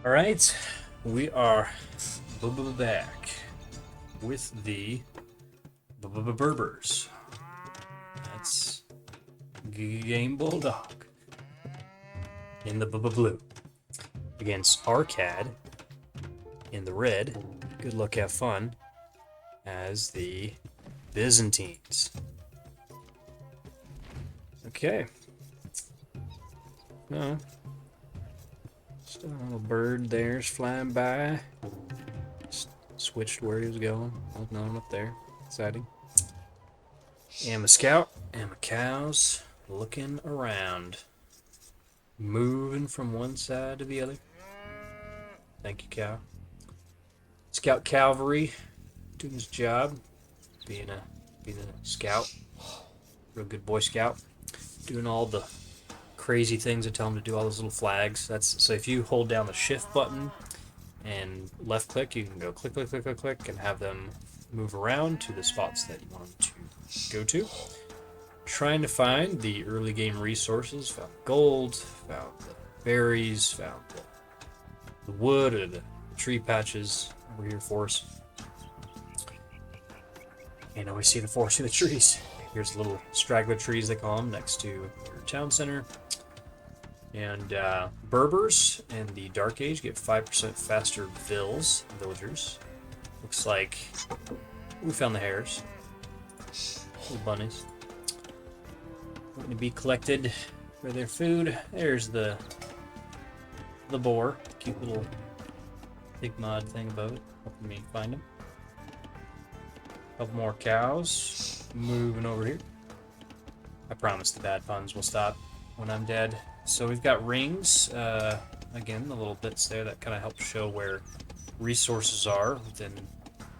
All right, we are back with the Berbers. That's Game Bulldog in the blue against Arcad in the red. Good luck, have fun as the Byzantines. Okay. Oh, just a little bird there's flying by. Switched where he was going. Oh, no, I'm up there. Exciting. And my scout and my cows looking around. Moving from one side to the other. Thank you, cow. Scout cavalry doing his job. Being a scout. Real good Boy Scout. Doing all the crazy things I tell him to do, all those little flags. That's so if you hold down the shift button and left click, you can go click, click, click, click, click, and have them move around to the spots that you want them to go to. Trying to find the early game resources. Found gold, found the berries, found the wood or the tree patches over here for us. And always see the forest through the trees. Here's the little straggler trees, they call them, next to your town center. And Berbers in the Dark Age get 5% faster villagers. Looks like we found the hares. Little bunnies. Going to be collected for their food. There's the boar. Cute little big mod thing above it. Helping me find him. Couple more cows. Moving over here. I promise the bad puns will stop when I'm dead. So we've got rings. Again, the little bits there that kind of help show where resources are within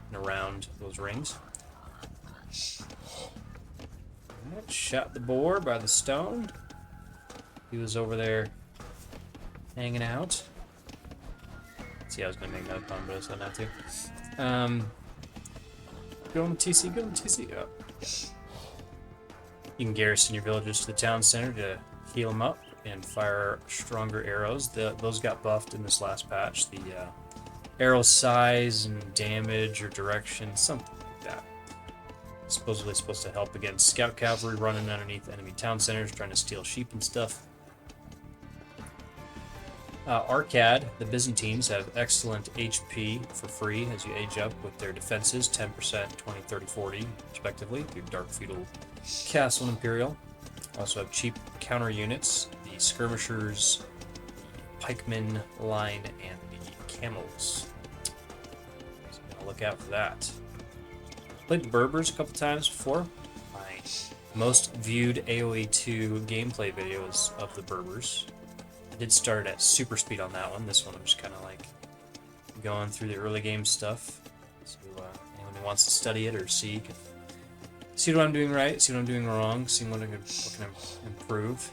and around those rings. Right, shot the boar by the stone. He was over there hanging out. See, I was going to make another pun, but I decided not to. Go on the TC, go on the TC. Oh. You can garrison your villagers to the town center to heal them up and fire stronger arrows. Those got buffed in this last patch. The arrow size and damage or direction, something like that. Supposedly supposed to help against scout cavalry running underneath enemy town centers, trying to steal sheep and stuff. Arcad, the Byzantines, have excellent HP for free as you age up with their defenses, 10%, 20, 30, 40, respectively, through Dark Feudal, Castle, and Imperial. Also have cheap counter units, the Skirmishers, Pikemen line, and the Camels. So I'll look out for that. Played the Berbers a couple times before. My most viewed AoE 2 gameplay videos of the Berbers. I did start at super speed on that one. This one I'm just kind of like going through the early game stuff. So anyone who wants to study it or see what I'm doing right, see what I'm doing wrong, see what I can improve.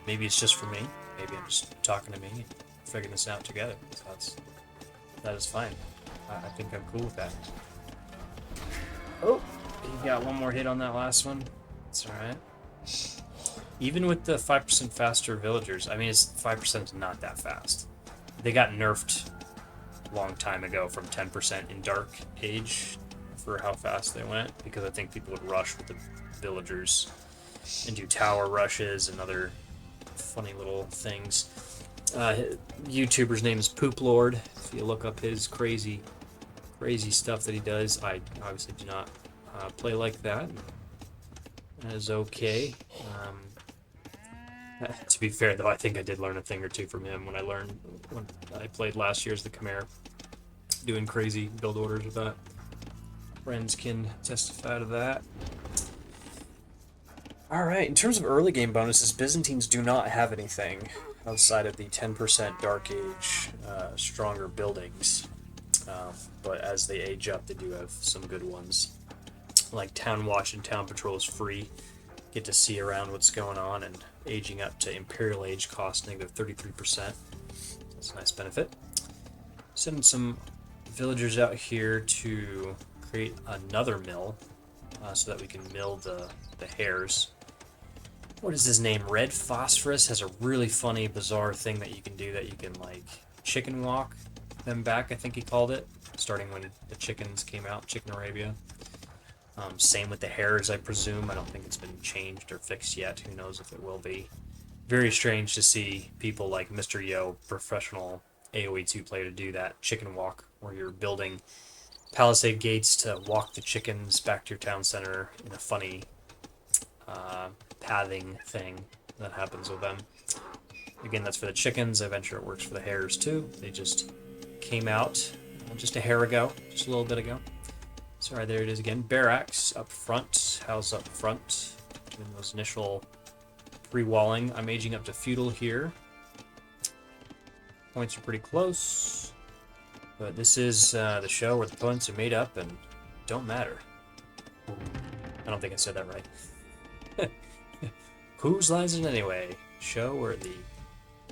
Maybe it's just for me. Maybe I'm just talking to me and figuring this out together. So that is fine. I think I'm cool with that. Oh, you got one more hit on that last one. It's alright. Even with the 5% faster villagers, I mean, 5% is not that fast. They got nerfed a long time ago from 10% in Dark Age for how fast they went, because I think people would rush with the villagers and do tower rushes and other funny little things. YouTuber's name is Poop Lord. If you look up his crazy stuff that he does, I obviously do not play like that. That is okay. To be fair, though, I think I did learn a thing or two from him when I played last year's the Chimera, doing crazy build orders with that. Friends can testify to that. Alright, in terms of early game bonuses, Byzantines do not have anything outside of the 10% Dark Age stronger buildings. But as they age up, they do have some good ones. Like Town Watch and Town Patrol is free. Get to see around what's going on, and aging up to Imperial Age costs -33%. That's a nice benefit. Sending some villagers out here to create another mill so that we can mill the hares. What is his name? Red Phosphorus has a really funny, bizarre thing that you can do that you can, like, chicken walk them back, I think he called it, starting when the chickens came out, Chicken Arabia. Same with the hares, I presume. I don't think it's been changed or fixed yet. Who knows if it will be. Very strange to see people like Mr. Yo, professional AoE 2 player, to do that chicken walk, where you're building palisade gates to walk the chickens back to your town center in a funny pathing thing that happens with them. Again, that's for the chickens. I venture it works for the hares too. They just came out just a hair ago, just a little bit ago. Sorry, there it is again. Barracks up front. House up front. Doing those initial pre-walling. I'm aging up to feudal here. Points are pretty close. But this is the show where the points are made up and don't matter. I don't think I said that right. Whose lines it anyway? Show where the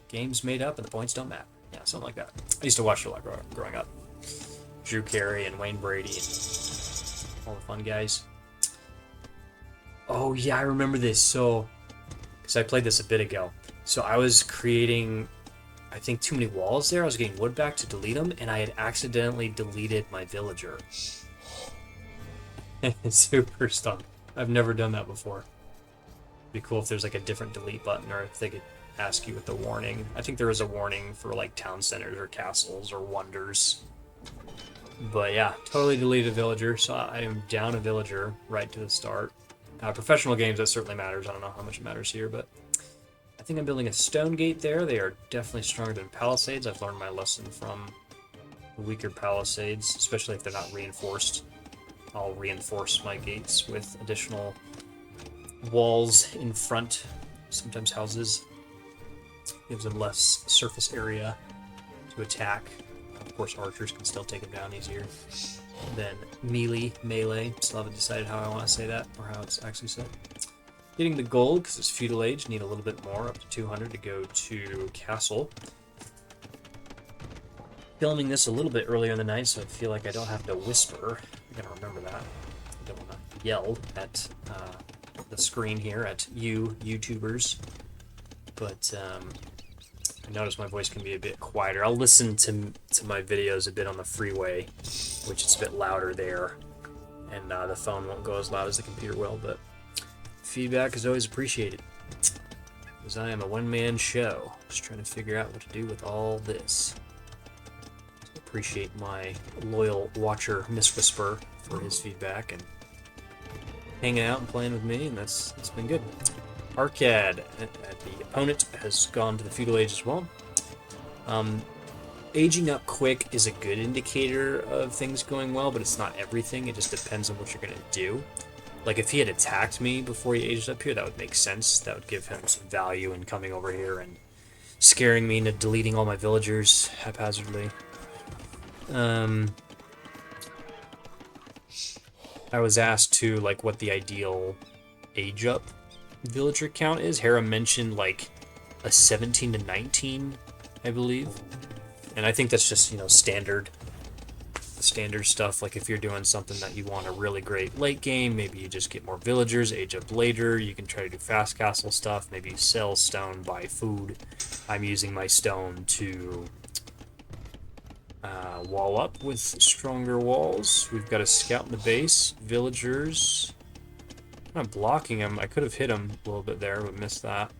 game's made up and the points don't matter. Yeah, something like that. I used to watch it a lot growing up. Drew Carey and Wayne Brady and all the fun guys. Oh yeah, I remember this. So, because I played this a bit ago. So I was creating, I think, too many walls there. I was getting wood back to delete them, and I had accidentally deleted my villager. Super stunned. I've never done that before. It'd be cool if there's like a different delete button, or if they could ask you with the warning. I think there was a warning for like town centers or castles or wonders. But yeah, totally deleted a villager, so I am down a villager right to the start. Professional games, that certainly matters. I don't know how much it matters here, but I think I'm building a stone gate there. They are definitely stronger than palisades. I've learned my lesson from the weaker palisades, especially if they're not reinforced. I'll reinforce my gates with additional walls in front, sometimes houses. Gives them less surface area to attack. Of course, archers can still take them down easier than melee. Still haven't decided how I want to say that, or how it's actually said. Getting the gold, because it's feudal age, need a little bit more, up to 200 to go to castle. Filming this a little bit earlier in the night, so I feel like I don't have to whisper. I gotta remember that. I don't want to yell at the screen here at you YouTubers. But I notice my voice can be a bit quieter. I'll listen to my videos a bit on the freeway, which is a bit louder there, and the phone won't go as loud as the computer will, but feedback is always appreciated, because I am a one-man show, just trying to figure out what to do with all this. So appreciate my loyal watcher, Miss Whisper, for his feedback, and hanging out and playing with me, and it's been good. Arcad, the opponent, has gone to the feudal age as well. Aging up quick is a good indicator of things going well, but it's not everything. It just depends on what you're going to do. Like, if he had attacked me before he aged up here, that would make sense. That would give him some value in coming over here and scaring me into deleting all my villagers haphazardly. I was asked to, like, what the ideal age up villager count is. Hera mentioned like a 17 to 19, I believe, and I think that's just, you know, standard stuff. Like, if you're doing something that you want a really great late game, maybe you just get more villagers, age up later. You can try to do fast castle stuff, maybe sell stone, buy food. I'm using my stone to wall up with stronger walls. We've got a scout in the base, villagers. I'm not blocking him. I could have hit him a little bit there, but missed that.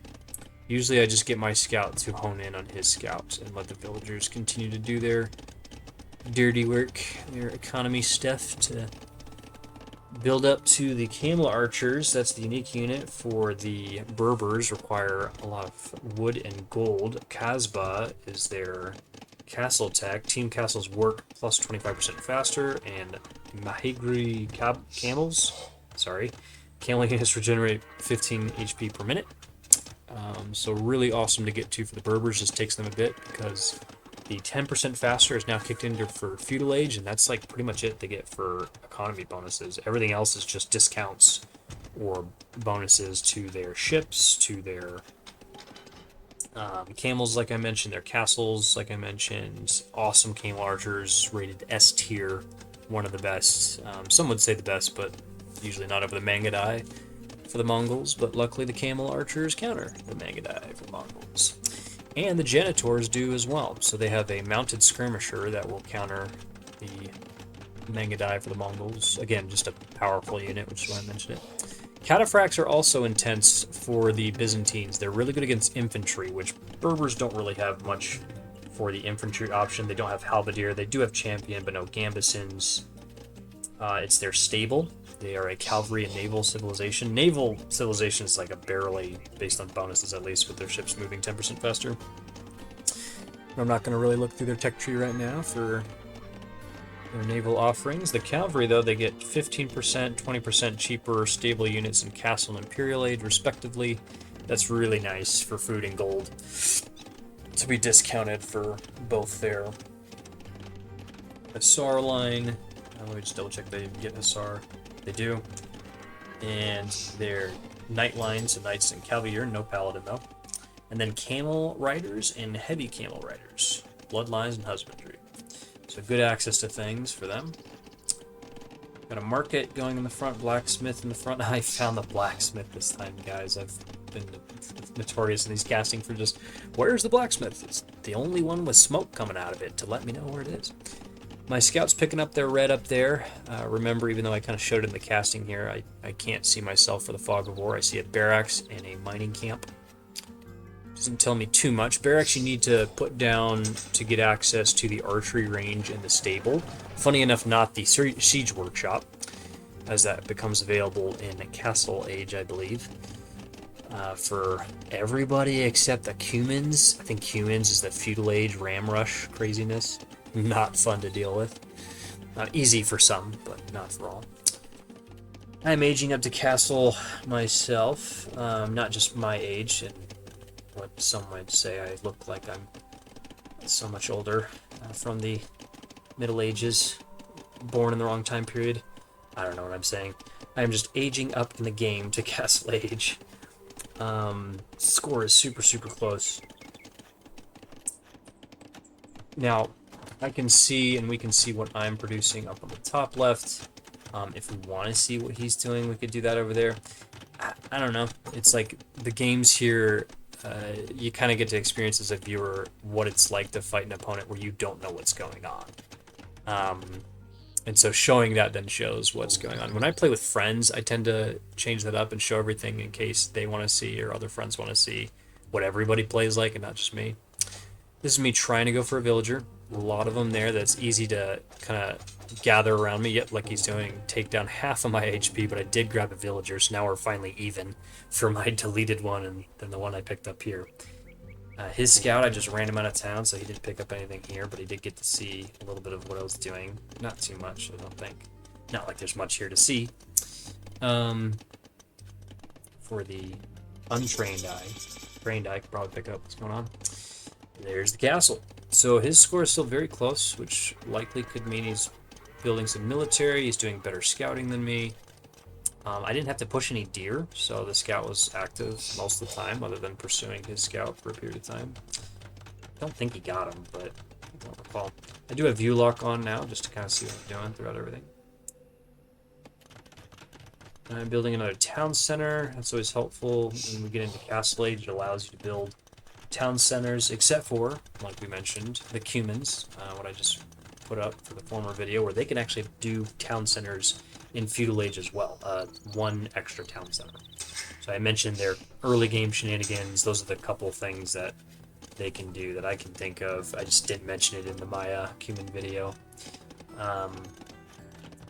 Usually I just get my scout to hone in on his scout and let the villagers continue to do their dirty work, their economy stuff, to build up to the camel archers. That's the unique unit for the Berbers. Require a lot of wood and gold. Kasbah is their castle tech. Team castles work plus 25% faster, and Mahigri camels. Camel units regenerate 15 HP per minute. So really awesome to get to for the Berbers. Just takes them a bit, because the 10% faster is now kicked in for feudal age, and that's like pretty much it they get for economy bonuses. Everything else is just discounts or bonuses to their ships, to their camels, like I mentioned, their castles, like I mentioned. Awesome camel archers, rated S tier, one of the best. Some would say the best, but usually not over the Mangadai for the Mongols, but luckily the camel archers counter the Mangadai for the Mongols. And the Janitors do as well. So they have a mounted skirmisher that will counter the Mangadai for the Mongols. Again, just a powerful unit, which is why I mentioned it. Cataphracts are also intense for the Byzantines. They're really good against infantry, which Berbers don't really have much for the infantry option. They don't have Halberdier. They do have Champion, but no Gambesons. It's their stable. They are a cavalry and naval civilization. Naval civilization is like a barely, based on bonuses at least, with their ships moving 10% faster. I'm not going to really look through their tech tree right now for their naval offerings. The cavalry, though, they get 15%, 20% cheaper stable units in Castle and Imperial Age, respectively. That's really nice for food and gold to be discounted for both their Hussar line. Let me just double check they get Hussar. They do. And their Knight line, so Knights and Cavalier, no Paladin though. And then Camel Riders and Heavy Camel Riders, Bloodlines and Husbandry. So good access to things for them. Got a market going in the front, blacksmith in the front. I found the blacksmith this time, guys. I've been notorious in these casting for just, where's the blacksmith? It's the only one with smoke coming out of it to let me know where it is. My scout's picking up their red up there. Remember, even though I kind of showed it in the casting here, I can't see myself for the fog of war. I see a barracks and a mining camp. Doesn't tell me too much. Barracks you need to put down to get access to the archery range and the stable. Funny enough, not the siege workshop, as that becomes available in Castle Age, I believe. For everybody except the Cumans. I think Cumans is the feudal age ram rush craziness. Not fun to deal with. Easy for some, but not for all. I'm aging up to Castle myself. Not just my age, and what some might say I look like I'm so much older from the Middle Ages, born in the wrong time period. I don't know what I'm saying. I'm just aging up in the game to Castle Age. Score is super close. Now, I can see, and we can see what I'm producing up on the top left. If we want to see what he's doing, we could do that over there. I don't know. It's like the games here, you kind of get to experience as a viewer what it's like to fight an opponent where you don't know what's going on. And so showing that then shows what's going on. When I play with friends, I tend to change that up and show everything in case they want to see or other friends want to see what everybody plays like and not just me. This is me trying to go for a villager. A lot of them there that's easy to kind of gather around me. Yep, like he's doing, take down half of my HP, but I did grab a villager, so now we're finally even for my deleted one and then the one I picked up here. His scout, I just ran him out of town, so he didn't pick up anything here, but he did get to see a little bit of what I was doing. Not too much, I don't think. Not like there's much here to see. For the untrained eye, trained eye could probably pick up what's going on. There's the castle. So his score is still very close, which likely could mean he's building some military. He's doing better scouting than me. I didn't have to push any deer, so the scout was active most of the time, other than pursuing his scout for a period of time. I don't think he got him, but I don't recall. I do have view lock on now, just to kind of see what I'm doing throughout everything. I'm building another town center. That's always helpful when we get into Castle Age. It allows you to build town centers, except for, like we mentioned, the Cumans, what I just put up for the former video, where they can actually do town centers in feudal age as well. One extra town center. So I mentioned their early game shenanigans. Those are the couple things that they can do that I can think of. I just didn't mention it in the Maya Cuman video.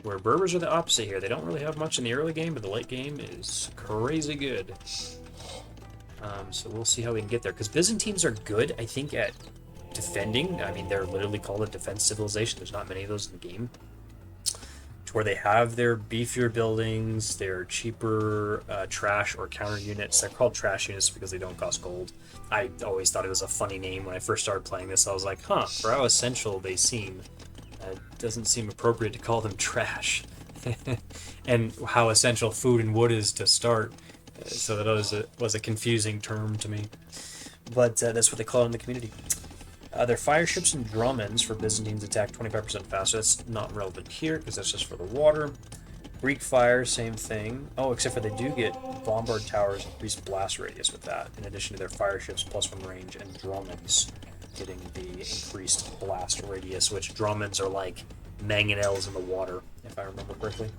Where Berbers are the opposite here. They don't really have much in the early game, but the late game is crazy good. So we'll see how we can get there. Because Byzantines are good, I think, at defending. I mean, they're literally called a defense civilization. There's not many of those in the game. To where they have their beefier buildings, their cheaper trash or counter units. They're called trash units because they don't cost gold. I always thought it was a funny name when I first started playing this. I was like, huh, for how essential they seem, it doesn't seem appropriate to call them trash. And how essential food and wood is to start. So that was a confusing term to me. But that's what they call it in the community. Their fire ships and Drummons for Byzantines attack 25% faster. That's not relevant here because that's just for the water. Greek fire, same thing. Oh, except for they do get bombard towers, increased blast radius with that, in addition to their fire ships +1 range, and Dromons getting the increased blast radius, which Dromons are like mangonels in the water, if I remember correctly.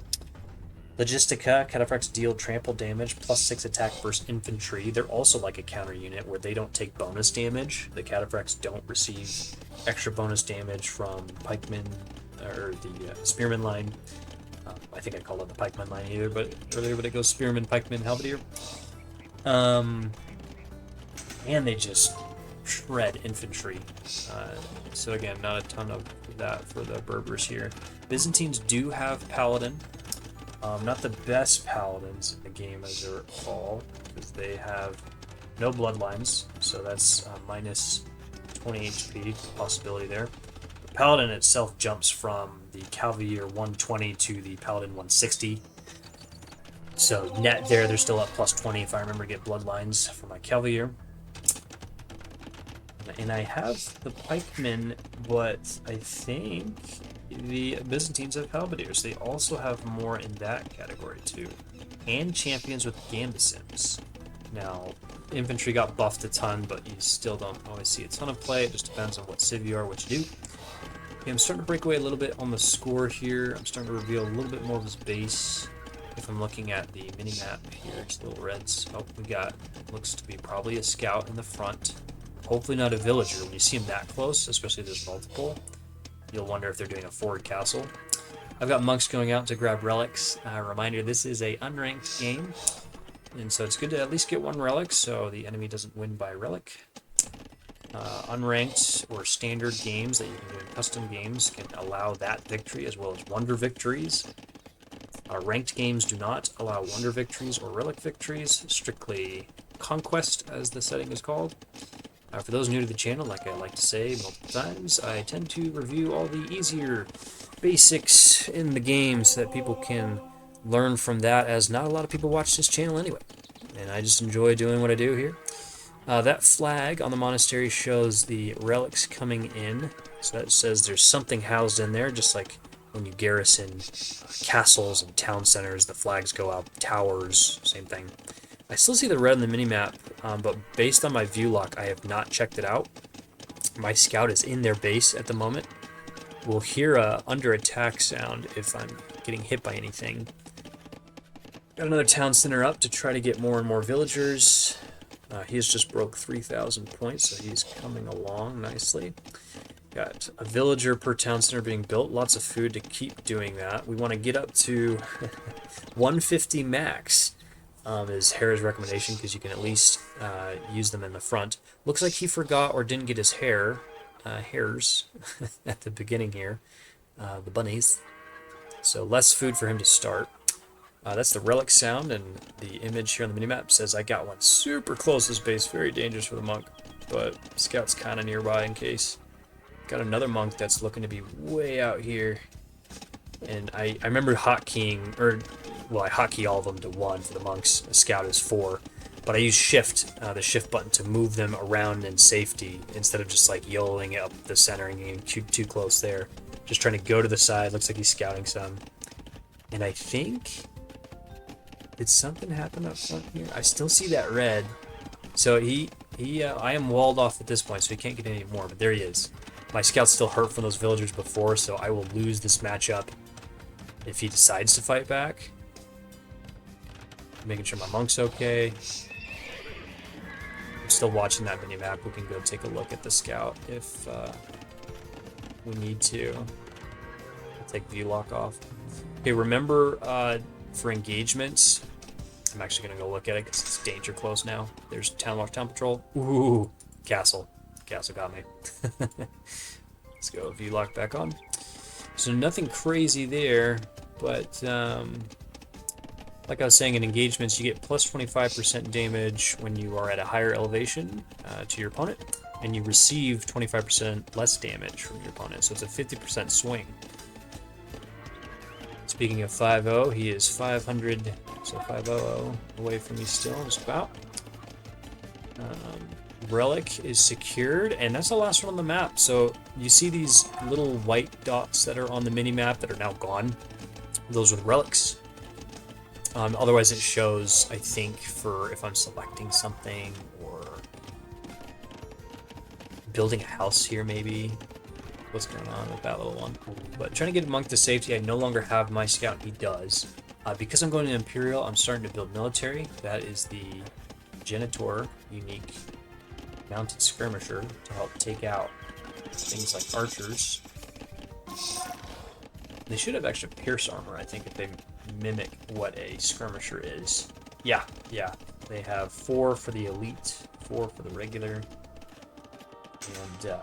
Logistica, cataphracts deal trample damage, +6 attack versus infantry. They're also like a counter unit where they don't take bonus damage. The cataphracts don't receive extra bonus damage from pikemen or the spearman line. I think I called it the pikeman line either, but earlier, but it goes spearman, pikeman, halberdier. And they just shred infantry. So again, not a ton of that for the Berbers here. Byzantines do have paladin. Not the best paladins in the game as I recall, because they have no bloodlines, so that's minus 20 HP possibility there. The paladin itself jumps from the Cavalier 120 to the Paladin 160. So net there, they're still at +20 if I remember to get bloodlines for my Cavalier. And I have the pikemen, but I think the Byzantines have halberdiers. They also have more in that category too. And champions with gambesons. Now, infantry got buffed a ton, but you still don't always see a ton of play. It just depends on what civ you are, what you do. Okay, I'm starting to break away a little bit on the score here. I'm starting to reveal a little bit more of his base. If I'm looking at the mini-map here, it's little reds. Oh, we got, looks to be probably a scout in the front. Hopefully not a villager. When you see him that close, especially if there's multiple, you'll wonder if they're doing a forward castle. I've got monks going out to grab relics. Reminder, this is a unranked game, and so it's good to at least get one relic so the enemy doesn't win by relic. Unranked or standard games that you can do in custom games can allow that victory as well as wonder victories. Ranked games do not allow wonder victories or relic victories, strictly conquest as the setting is called. For those new to the channel, like I like to say multiple times, I tend to review all the easier basics in the game so that people can learn from that, as not a lot of people watch this channel anyway. And I just enjoy doing what I do here. That flag on the monastery shows the relics coming in. So that says there's something housed in there, just like when you garrison castles and town centers, the flags go out, towers, same thing. I still see the red on the minimap, but based on my view lock, I have not checked it out. My scout is in their base at the moment. We'll hear a under attack sound if I'm getting hit by anything. Got another town center up to try to get more and more villagers. He has just broke 3,000 points, so he's coming along nicely. Got a villager per town center being built. Lots of food to keep doing that. We want to get up to 150 max. Is Hera's recommendation, because you can at least use them in the front. Looks like he forgot or didn't get his hairs at the beginning here, the bunnies. So less food for him to start. That's the relic sound, and the image here on the minimap says I got one super close to this base, very dangerous for the monk, but scout's kind of nearby in case. Got another monk that's looking to be way out here. And I remember hotkeying, or, well, I hotkey all of them to 1 for the monks. A scout is 4. But I use shift, the shift button, to move them around in safety instead of just like YOLOing up the center and getting too close there. Just trying to go to the side. Looks like he's scouting some. And I think, did something happen up front here? I still see that red. So I am walled off at this point, so he can't get any more, but there he is. My scout's still hurt from those villagers before, so I will lose this matchup if he decides to fight back. Making sure my monk's okay. I'm still watching that mini-map. We can go take a look at the scout if we need to. I'll take view lock off. Okay, remember for engagements, I'm actually going to go look at it because it's danger close now. There's town patrol. Ooh, castle. Castle got me. Let's go view lock back on. So nothing crazy there, but like I was saying, in engagements you get plus 25% damage when you are at a higher elevation to your opponent, and you receive 25% less damage from your opponent, so it's a 50% swing. Speaking of 5-0, he is 500, so 500 away from me still, just about. Relic is secured, and that's the last one on the map. So you see these little white dots that are on the mini-map that are now gone. Those are the relics. Otherwise, it shows, I think, for if I'm selecting something or building a house here, maybe. What's going on with that little one? But trying to get a monk to safety, I no longer have my scout. He does. Because I'm going to Imperial, I'm starting to build military. That is the Genitor unique mounted skirmisher to help take out things like archers. They should have extra pierce armor, I think, if they mimic what a skirmisher is. Yeah. They have 4 for the elite, 4 for the regular, and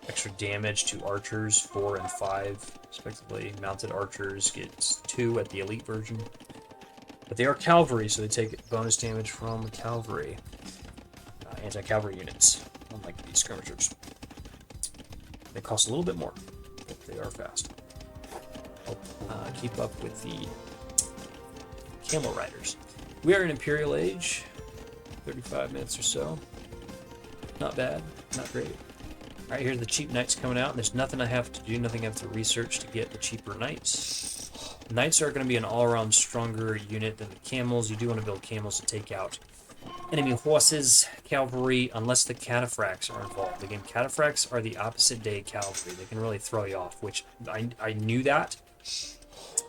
extra damage to archers, 4 and 5, respectively. Mounted archers get 2 at the elite version. But they are cavalry, so they take bonus damage from cavalry. Anti-cavalry units, unlike these skirmishers. They cost a little bit more, but they are fast. Keep up with the camel riders. We are in Imperial Age, 35 minutes or so. Not bad, not great. Alright, here's the cheap knights coming out. There's nothing I have to do, nothing I have to research to get the cheaper knights. Knights are going to be an all-around stronger unit than the camels. You do want to build camels to take out enemy horses, cavalry, unless the cataphracts are involved. Again, cataphracts are the opposite day cavalry. They can really throw you off, which I knew that.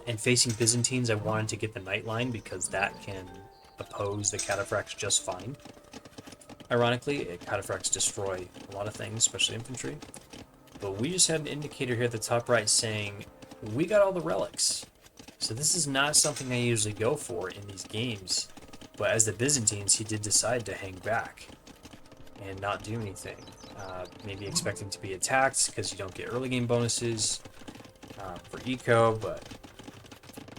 And facing Byzantines, I wanted to get the knight line because that can oppose the cataphracts just fine. Ironically, cataphracts destroy a lot of things, especially infantry. But we just had an indicator here at the top right saying, we got all the relics. So this is not something I usually go for in these games. But as the Byzantines, he did decide to hang back and not do anything. Maybe expecting to be attacked because you don't get early game bonuses for eco, but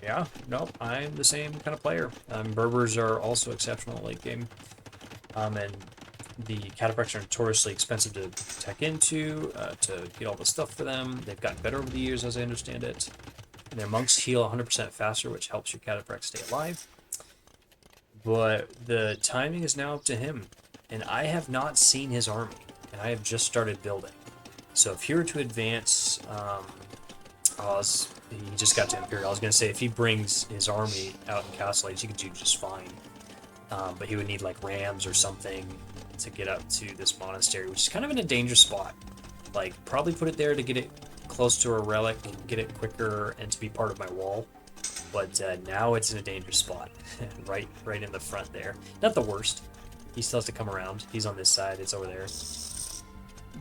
yeah, nope, I'm the same kind of player. Berbers are also exceptional late game. And the cataphracts are notoriously expensive to tech into, to get all the stuff for them. They've gotten better over the years, as I understand it. And their monks heal 100% faster, which helps your cataphracts stay alive. But the timing is now up to him. And I have not seen his army, and I have just started building. So if he were to advance, he just got to Imperial. I was going to say, if he brings his army out in Castle Age, he could do just fine. But he would need like rams or something to get up to this monastery, which is kind of in a dangerous spot. Like, probably put it there to get it close to a relic, get it quicker, and to be part of my wall. But now it's in a dangerous spot, right in the front there. Not the worst. He still has to come around. He's on this side. It's over there.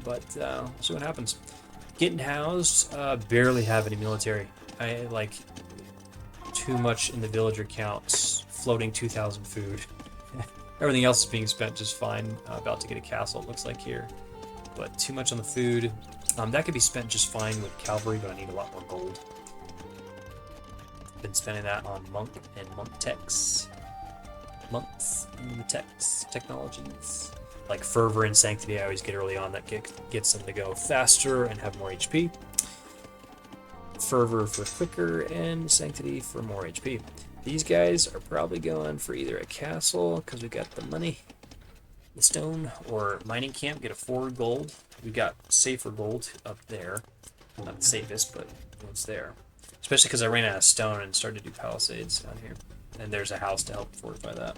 But we'll see what happens. Getting housed. Barely have any military. I like too much in the villager counts. Floating 2,000 food. Everything else is being spent just fine. About to get a castle, it looks like here. But too much on the food. That could be spent just fine with cavalry, but I need a lot more gold. Been spending that on monk and monk techs. Monks and techs, technologies. Like fervor and sanctity I always get early on. That gets them to go faster and have more HP. Fervor for quicker and sanctity for more HP. These guys are probably going for either a castle, because we got the money, the stone, or mining camp, get a 4 gold. We got safer gold up there. Not the safest, but it's there. Especially because I ran out of stone and started to do palisades down here. And there's a house to help fortify that.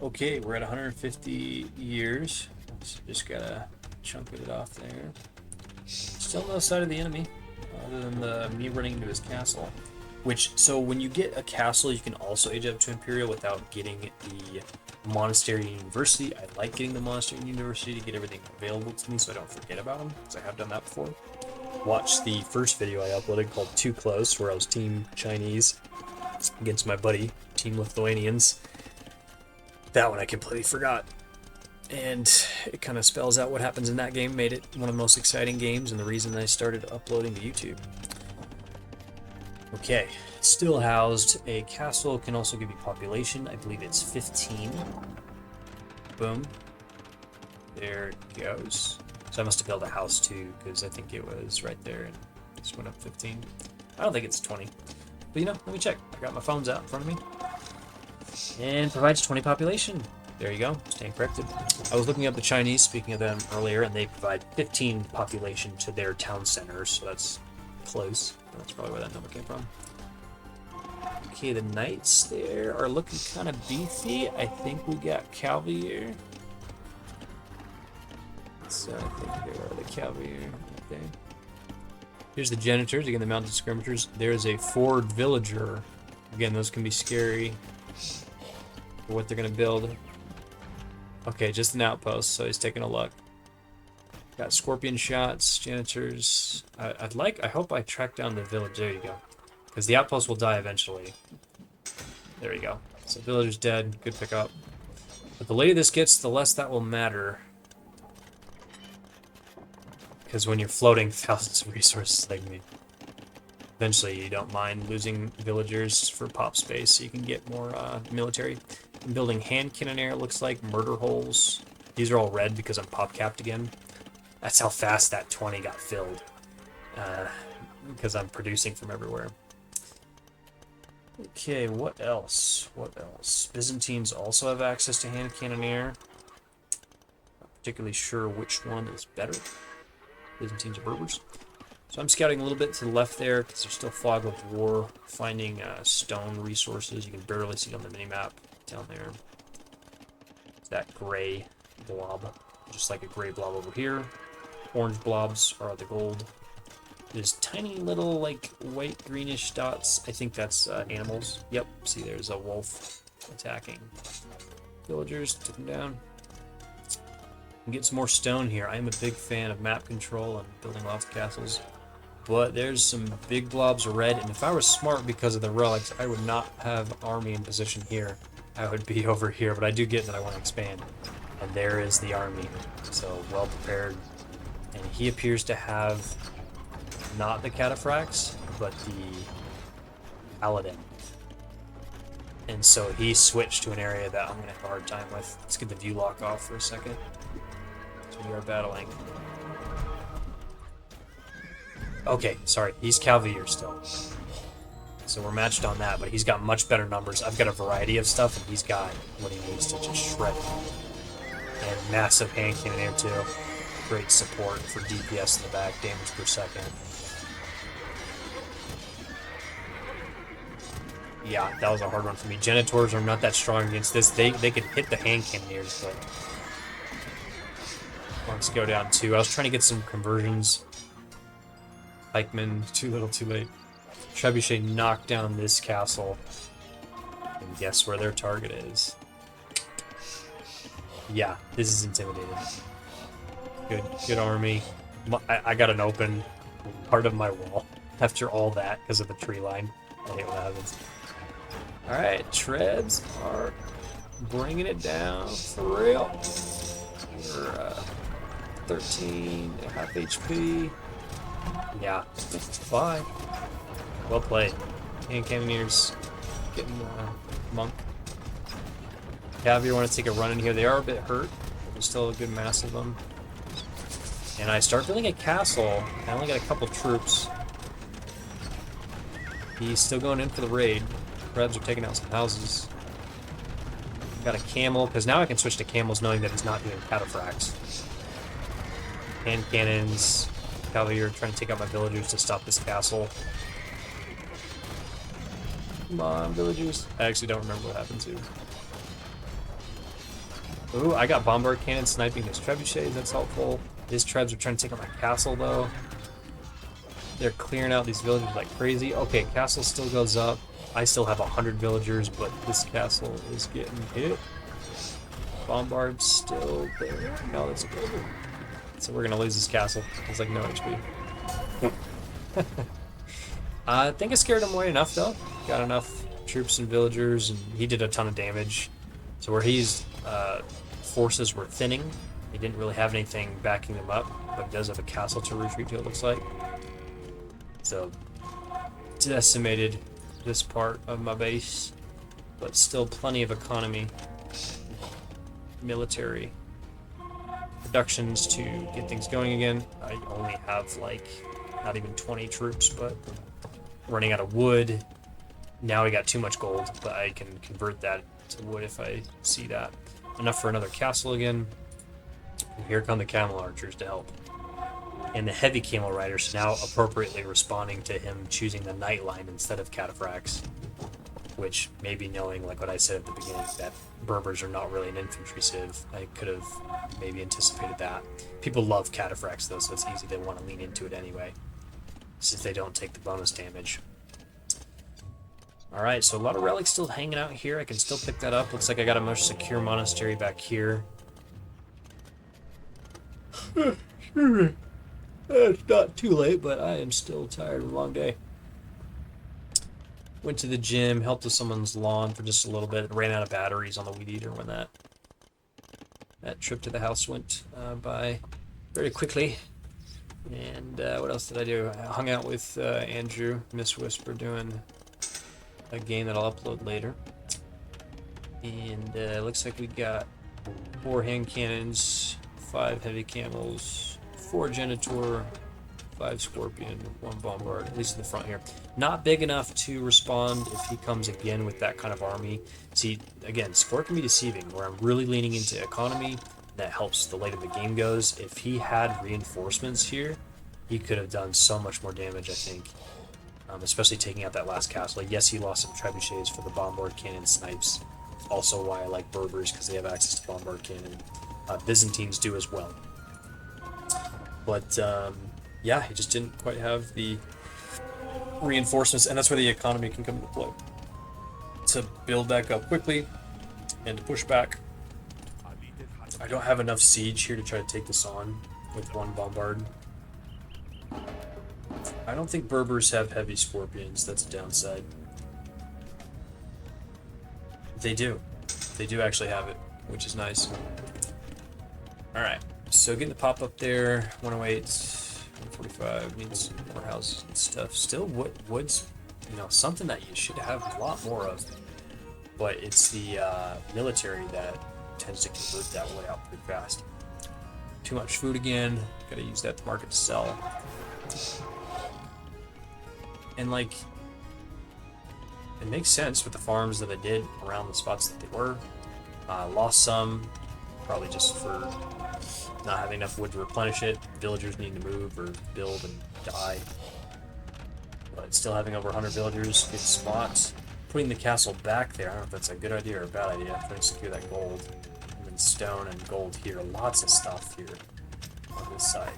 Okay, we're at 150 years. So just gotta chunk it off there. Still no sight of the enemy, other than me running into his castle. So when you get a castle, you can also age up to Imperial without getting the Monastery University. I like getting the Monastery University to get everything available to me so I don't forget about them, because I have done that before. Watch the first video I uploaded called Too Close, where I was Team Chinese against my buddy, Team Lithuanians. That one I completely forgot. And it kind of spells out what happens in that game, made it one of the most exciting games, and the reason I started uploading to YouTube. Okay, still housed. A castle can also give you population. I believe it's 15. Boom. There it goes. So I must have built a house too, because I think it was right there and just went up 15. I don't think it's 20. But let me check. I got my phones out in front of me. And provides 20 population. There you go, stand corrected. I was looking up the Chinese, speaking of them earlier, and they provide 15 population to their town centers, so that's close. That's probably where that number came from. Okay, the knights there are looking kind of beefy. I think we got cavalry. So I think here are the cavalry right there. Here's the janitors, again the mounted skirmishers. There's a forward villager. Again, those can be scary for what they're gonna build. Okay, just an outpost, so he's taking a look. Got scorpion shots, janitors. I hope I track down the village. There you go. Because the outpost will die eventually. There you go. So villager's dead, good pickup. But the later this gets, the less that will matter. Because when you're floating thousands of resources like me, eventually you don't mind losing villagers for pop space so you can get more military. I'm building hand cannoneer, it looks like, murder holes. These are all red because I'm pop capped again. That's how fast that 20 got filled. Because I'm producing from everywhere. Okay, what else? What else? Byzantines also have access to hand cannoneer. Not particularly sure which one is better. Byzantines or Berbers. So I'm scouting a little bit to the left there because there's still fog of war. Finding stone resources. You can barely see it on the minimap down there. It's that gray blob. Just like a gray blob over here. Orange blobs are the gold. There's tiny little, like, white greenish dots. I think that's animals. Yep, see there's a wolf attacking. Villagers, took them down. And get some more stone here. I am a big fan of map control and building lots of castles. But there's some big blobs of red, and if I was smart because of the relics, I would not have army in position here. I would be over here, but I do get that I want to expand. And there is the army. So, well prepared. And he appears to have not the cataphracts, but the paladin. And so he switched to an area that I'm going to have a hard time with. Let's get the view lock off for a second. So we are battling. Okay, sorry, he's Calvier still. So we're matched on that, but he's got much better numbers. I've got a variety of stuff, and he's got what he needs to just shred it. And massive hand cannoneer too. Great support for DPS in the back, damage per second. Yeah, that was a hard one for me. Genitors are not that strong against this. They could hit the hand cannoneers, but let's go down 2. I was trying to get some conversions. Pikemen, too little, too late. Trebuchet knocked down this castle. And guess where their target is? Yeah, this is intimidating. Good army. I got an open part of my wall after all that because of the tree line. I hate when that happens. Alright, Trebs are bringing it down for real. We're 13, half HP. Yeah, bye. Well played. Hand cannoneers getting monk. Cavalry want to take a run in here. They are a bit hurt, but there's still a good mass of them. And I start building a castle. I only got a couple troops. He's still going in for the raid. Rebs are taking out some houses. Got a camel, because now I can switch to camels knowing that he's not doing cataphracts. Hand cannons. Cavalry are trying to take out my villagers to stop this castle. Come on, villagers. I actually don't remember what happened to. Ooh, I got bombard cannon sniping his trebuchets. That's helpful. His trebs are trying to take out my castle, though. They're clearing out these villagers like crazy. Okay, castle still goes up. I still have 100 villagers, but this castle is getting hit. Bombard's still there. No, that's good. So we're gonna lose this castle. It's like no HP. I think I scared him away enough, though. Got enough troops and villagers, and he did a ton of damage. So where his forces were thinning, he didn't really have anything backing them up, but he does have a castle to retreat to, it looks like. So decimated this part of my base, but still plenty of economy, military productions to get things going again. I only have like not even 20 troops, but running out of wood. Now we got too much gold, but I can convert that to wood if I see that. Enough for another castle again. And here come the camel archers to help. And the heavy camel riders now appropriately responding to him choosing the night line instead of cataphracts. which maybe knowing, like what I said at the beginning, that Berbers are not really an infantry civ, I could have maybe anticipated that. People love cataphracts though, so it's easy to want to lean into it anyway, since they don't take the bonus damage. Alright, so a lot of relics still hanging out here. I can still pick that up. Looks like I got a much secure monastery back here. It's not too late, but I am still tired of a long day. Went to the gym, helped with someone's lawn for just a little bit. Ran out of batteries on the weed eater when that trip to the house went by very quickly. And what else did I do? I hung out with Andrew, Miss Whisper, doing a game that I'll upload later. And looks like we got 4 hand cannons, 5 heavy camels, 4 Genitor, 5 Scorpion, 1 Bombard, at least in the front here. Not big enough to respond if he comes again with that kind of army. See, again, Sport can be deceiving, where I'm really leaning into economy. That helps the later the game goes. If he had reinforcements here, he could have done so much more damage, I think. Especially taking out that last castle. Like, yes, he lost some trebuchets for the bombard cannon snipes. Also why I like Berbers, because they have access to bombard cannon. Byzantines do as well. But, yeah, he just didn't quite have the reinforcements, and that's where the economy can come into play. To build back up quickly, and to push back. I don't have enough siege here to try to take this on with 1 bombard. I don't think Berbers have heavy scorpions. That's a downside. They do. They do actually have it, which is nice. Alright, so getting the pop up there. 108, 145, needs more houses and stuff. Still, wood's, you know, something that you should have a lot more of. But it's the military that tends to convert that wood out pretty fast. Too much food again. Gotta use that to market to sell. And like, it makes sense with the farms that I did around the spots that they were. Lost some, probably just for not having enough wood to replenish it. Villagers needing to move or build and die. But still having over 100 villagers, good spots. Putting the castle back there, I don't know if that's a good idea or a bad idea. Trying to secure that gold. And then stone and gold here. Lots of stuff here on this side.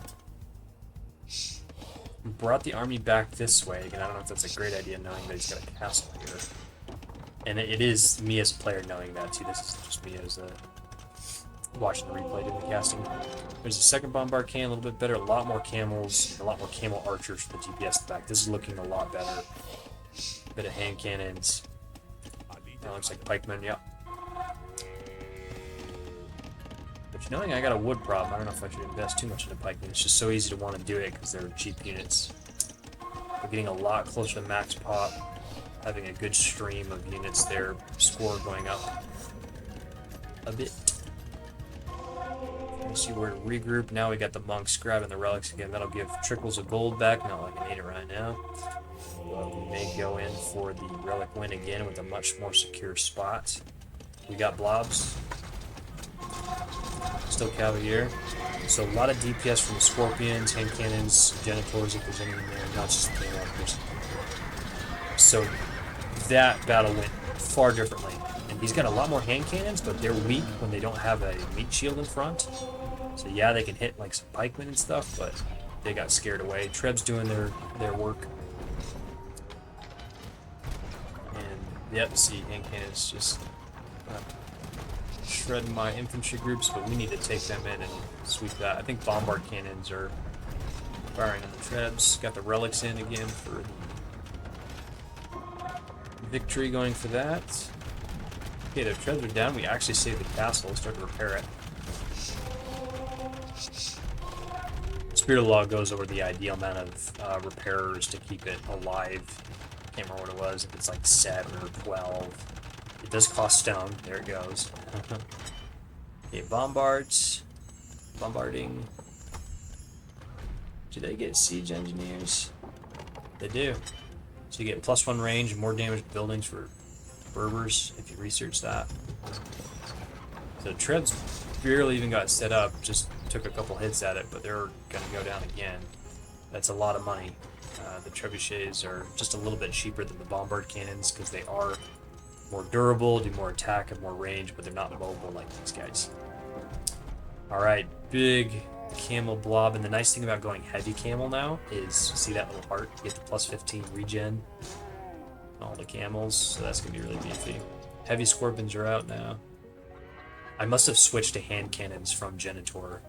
Brought the army back this way. Again, I don't know if that's a great idea knowing that he's got a castle here. And it is me as a player knowing that too. This is just me as a watching the replay doing the casting. There's a second bombard cannon, a little bit better, a lot more camels, a lot more camel archers for the GPS back. This is looking a lot better. Bit of hand cannons. That looks like pikemen, yep. But knowing I got a wood problem, I don't know if I should invest too much into pikemen. It's just so easy to want to do it because they're cheap units. We're getting a lot closer to max pop, having a good stream of units there, score going up a bit. Let's see where to regroup. Now we got the monks grabbing the relics again. That'll give trickles of gold back. Not like I need it right now. But we may go in for the relic win again with a much more secure spot. We got blobs. Still Cavalier. So a lot of DPS from the Scorpions, hand cannons, Genitors if there's any in there, not just the Canopers. So that battle went far differently. And he's got a lot more hand cannons, but they're weak when they don't have a meat shield in front. So yeah, they can hit like some pikemen and stuff, but they got scared away. Treb's doing their work. And yep, see, hand cannons just shredding my infantry groups, but we need to take them in and sweep that. I think bombard cannons are firing on the Trebs. Got the relics in again for victory, going for that. Okay, the Trebs are down. We actually saved the castle. Let's start to repair it. Spirit of the Law goes over the ideal amount of repairers to keep it alive. Can't remember what it was, if it's like 7 or 12. It does cost stone. There it goes. Okay, bombards. Bombarding. Do they get siege engineers? They do. So you get +1 range and more damaged buildings for Berbers, if you research that. So Trebs barely even got set up, just took a couple hits at it, but they're going to go down again. That's a lot of money. The trebuchets are just a little bit cheaper than the bombard cannons because they are more durable, do more attack and more range, but they're not mobile like these guys. Alright, big camel blob. And the nice thing about going heavy camel now is, see that little heart? You get the plus 15 regen on all the camels, so that's going to be really beefy. Heavy scorpions are out now. I must have switched to hand cannons from Genitor,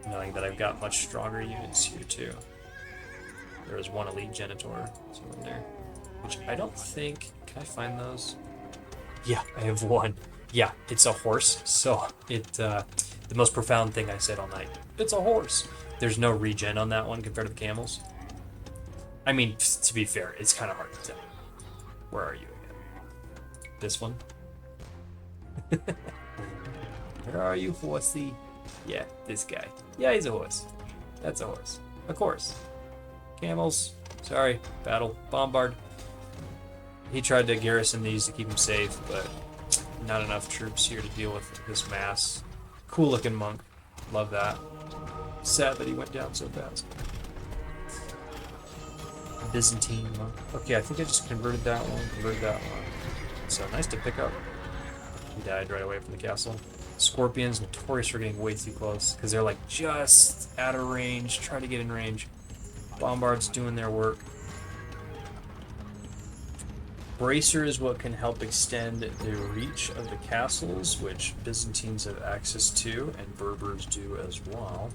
knowing that I've got much stronger units here too. There is one elite Genitor cylinder, which I don't think... Can I find those? Yeah, I have one. Yeah, it's a horse. So the most profound thing I said all night. It's a horse. There's no regen on that one compared to the camels. I mean, to be fair, it's kind of hard to tell. Where are you again? This one? Where are you, horsey? Yeah, this guy. Yeah, he's a horse. That's a horse. Of course. Camels. Sorry. Battle. Bombard. He tried to garrison these to keep him safe, but not enough troops here to deal with this mass. Cool looking monk. Love that. Sad that he went down so fast. Byzantine monk. Okay, I think I just converted that one. So nice to pick up. He died right away from the castle. Scorpions, notorious for getting way too close, because they're like just out of range, try to get in range. Bombards doing their work. Bracer is what can help extend the reach of the castles, which Byzantines have access to, and Berbers do as well.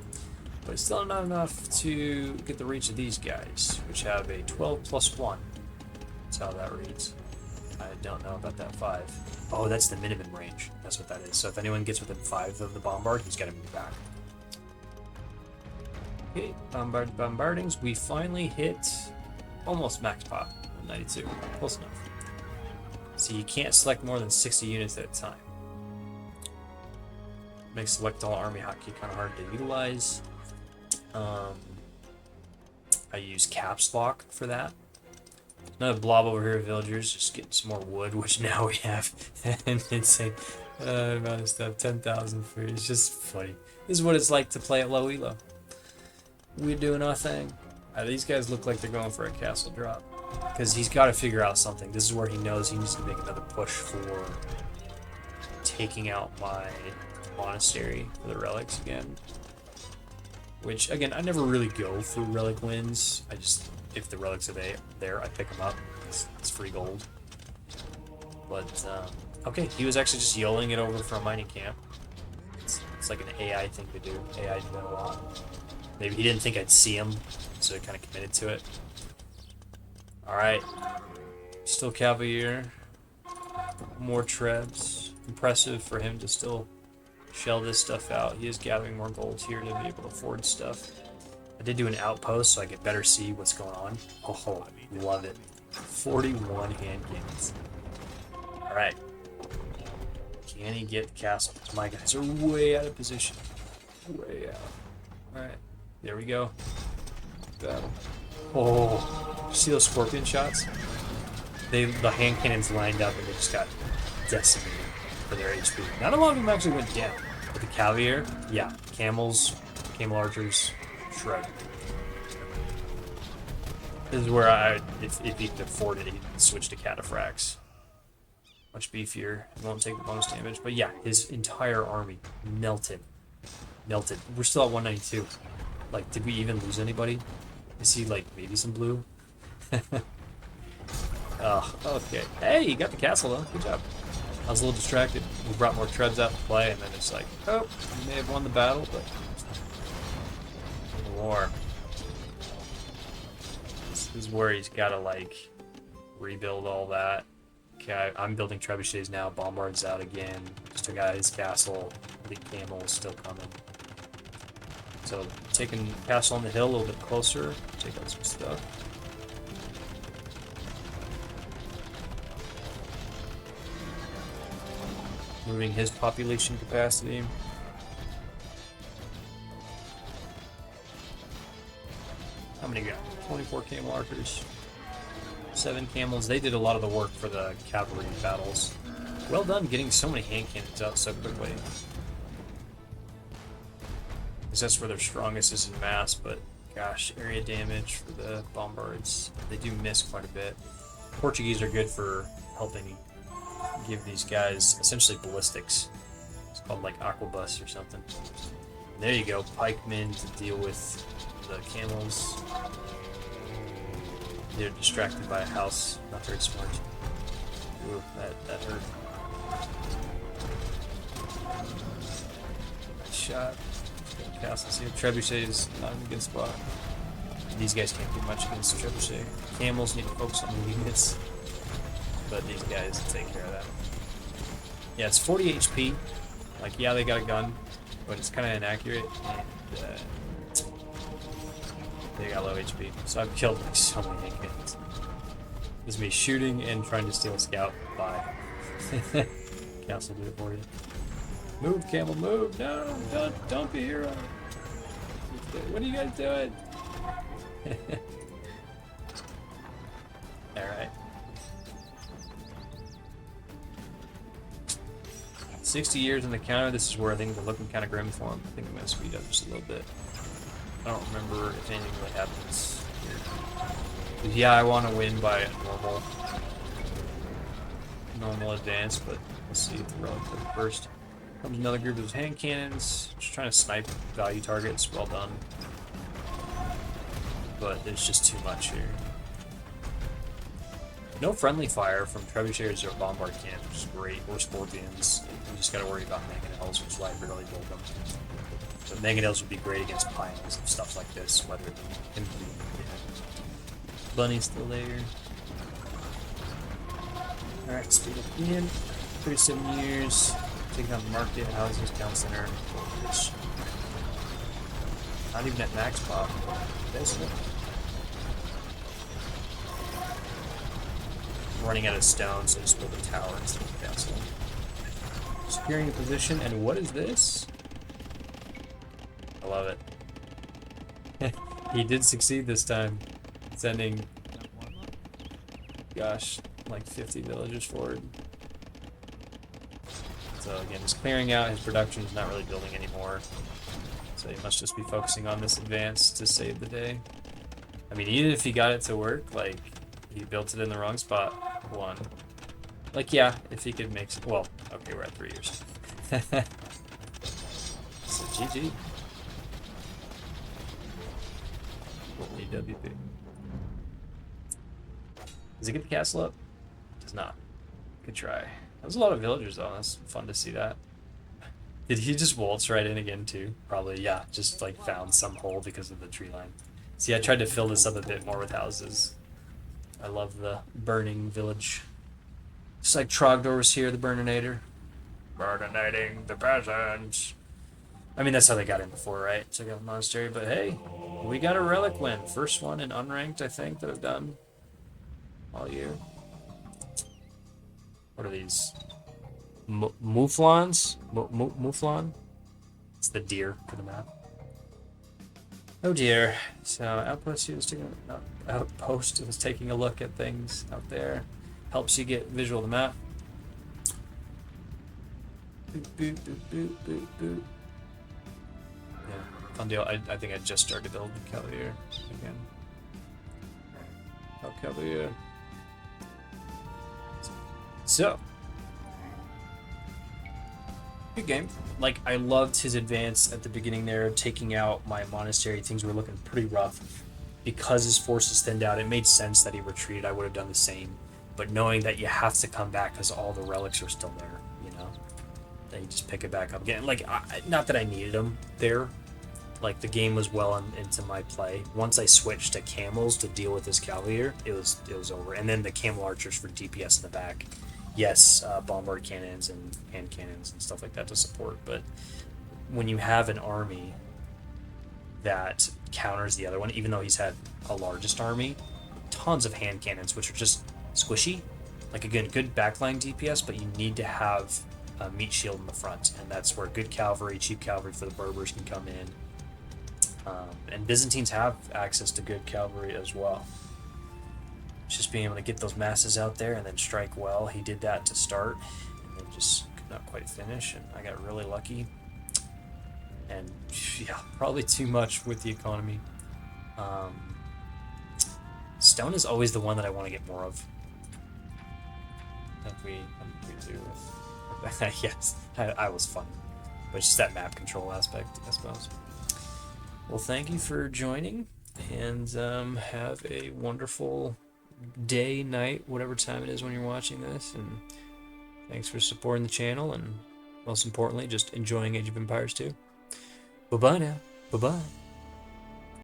But it's still not enough to get the reach of these guys, which have a 12+1. That's how that reads. I don't know about that 5. Oh, that's the minimum range. That's what that is. So if anyone gets within 5 of the bombard, he's got to move back. Okay, bombardings. We finally hit almost max pop, 92. Close enough. So you can't select more than 60 units at a time. Makes select all army hotkey kind of hard to utilize. I use caps lock for that. Another blob over here, villagers, just getting some more wood, which now we have an insane amount of stuff. 10,000 food. It's just funny. This is what it's like to play at low elo. We're doing our thing. These guys look like they're going for a castle drop, because he's got to figure out something. This is where he knows he needs to make another push for taking out my monastery for the relics again. Which, again, I never really go for relic wins. I just, if the relics are there, I pick them up. It's free gold. But, okay, he was actually just yelling it over from a mining camp. It's like an AI thing to do. AI do that a lot. Maybe he didn't think I'd see him, so he kind of committed to it. Alright. Still Cavalier. More trebs. Impressive for him to still shell this stuff out. He is gathering more gold here to be able to afford stuff. I did do an outpost so I could better see what's going on. Oh, love it. 41 hand cannons. Alright. Can he get the castle? My guys are way out of position. Way out. Alright. There we go. Battle. Oh. See those scorpion shots? The hand cannons lined up and they just got decimated for their HP. Not a lot of them actually went down. But the Cavalier, yeah. Camels, camel archers, shred. This is where if he could afford it, he could switch to cataphracts. Much beefier. He won't take the bonus damage. But yeah, his entire army melted. Melted. We're still at 192. Like, did we even lose anybody? Is he, like, maybe some blue? Oh, okay. Hey, you got the castle, though. Good job. I was a little distracted. We brought more trebs out to play, and then it's like, oh, you may have won the battle, but... War. This is where he's got to, like, rebuild all that. Okay, I'm building trebuchets now. Bombard's out again. Just took out his castle. The camel is still coming. So, taking castle on the hill a little bit closer. Take out some stuff. Moving his population capacity. How many got? 24 camel archers. 7 camels. They did a lot of the work for the cavalry battles. Well done getting so many hand cannons out so quickly. Because that's where their strongest is in mass, but gosh, area damage for the bombards. They do miss quite a bit. Portuguese are good for helping give these guys essentially ballistics. It's called like Aquabus or something. And there you go, pikemen to deal with the camels. They're distracted by a house. Not very smart. Ooh, that hurt. Nice shot. Castles here. Trebuchet is not in a good spot. These guys can't do much against Trebuchet. Camels need to focus on the units. But these guys take care of that. Yeah, it's 40 HP. Like, yeah, they got a gun, but it's kind of inaccurate, and they got low HP. So I've killed like so many handguns. This is me shooting and trying to steal a scout. Bye. Castle do it for you. Move, camel, move! No, don't be a hero. What are you guys doing? All right. 60 years in the counter. This is where I think we're looking kind of grim for him. I think I'm going to speed up just a little bit. I don't remember if anything really happens here. Yeah, I want to win by a normal advance, but let's see if the relic does it first. Comes another group of those hand cannons. Just trying to snipe value targets. Well done. But there's just too much here. No friendly fire from trebuchets or bombard cannons, which is great, or scorpions. You just gotta worry about mangonels, which is why I really build them. So mangonels would be great against pines and stuff like this, whether it be Bunny's still there. Alright, speed up again. 37 years. Taking on the market, houses, town center, which not even at max pop. Basically. Running out of stone, so just build a tower instead of a castle. Securing the position, and what is this? I love it. He did succeed this time, sending, gosh, like 50 villagers forward. So again, he's clearing out, his production is not really building anymore. So he must just be focusing on this advance to save the day. I mean, even if he got it to work, like, he built it in the wrong spot. One. Like, yeah, if he could make... Well, okay, we're at 3 years. So, GG. WP. Does he get the castle up? Does not. Good try. That was a lot of villagers, though. That's fun to see that. Did he just waltz right in again, too? Probably, yeah. Just, like, found some hole because of the tree line. See, I tried to fill this up a bit more with houses. I love the burning village. Just like Trogdor was here, the Burninator. Burninating the peasants. I mean, that's how they got in before, right? Check out the monastery, but hey, we got a relic win. First one in Unranked, I think, that I've done all year. What are these? Mouflons? Mouflon? It's the deer for the map. Oh dear. So outpost was taking a look at things out there. Helps you get visual of the map. Boop, boop, boop, boop, boop, boop. Yeah, fun deal. I think I just started to build Cavalier again. Oh, Cavalier. So, good game. Like, I loved his advance at the beginning there, taking out my monastery. Things were looking pretty rough. Because his forces thinned out, it made sense that he retreated. I would have done the same. But knowing that you have to come back because all the relics are still there, you know? Then you just pick it back up again. Like, not that I needed them there. Like, the game was well into my play. Once I switched to camels to deal with his cavalier, it was over. And then the camel archers for DPS in the back. Yes, bombard cannons and hand cannons and stuff like that to support, but when you have an army that counters the other one, even though he's had a largest army, tons of hand cannons, which are just squishy. Like, again, good backline DPS, but you need to have a meat shield in the front, and that's where good cavalry, cheap cavalry for the Berbers can come in. And Byzantines have access to good cavalry as well. Just being able to get those masses out there and then strike well. He did that to start and then just could not quite finish, and I got really lucky. And yeah, probably too much with the economy. Stone is always the one that I want to get more of. that we do with. Yes, I was funny, but just that map control aspect, I suppose. Well, thank you for joining, and have a wonderful day, night, whatever time it is when you're watching this, and thanks for supporting the channel, and most importantly, just enjoying Age of Empires 2. Bye bye now. Bye bye.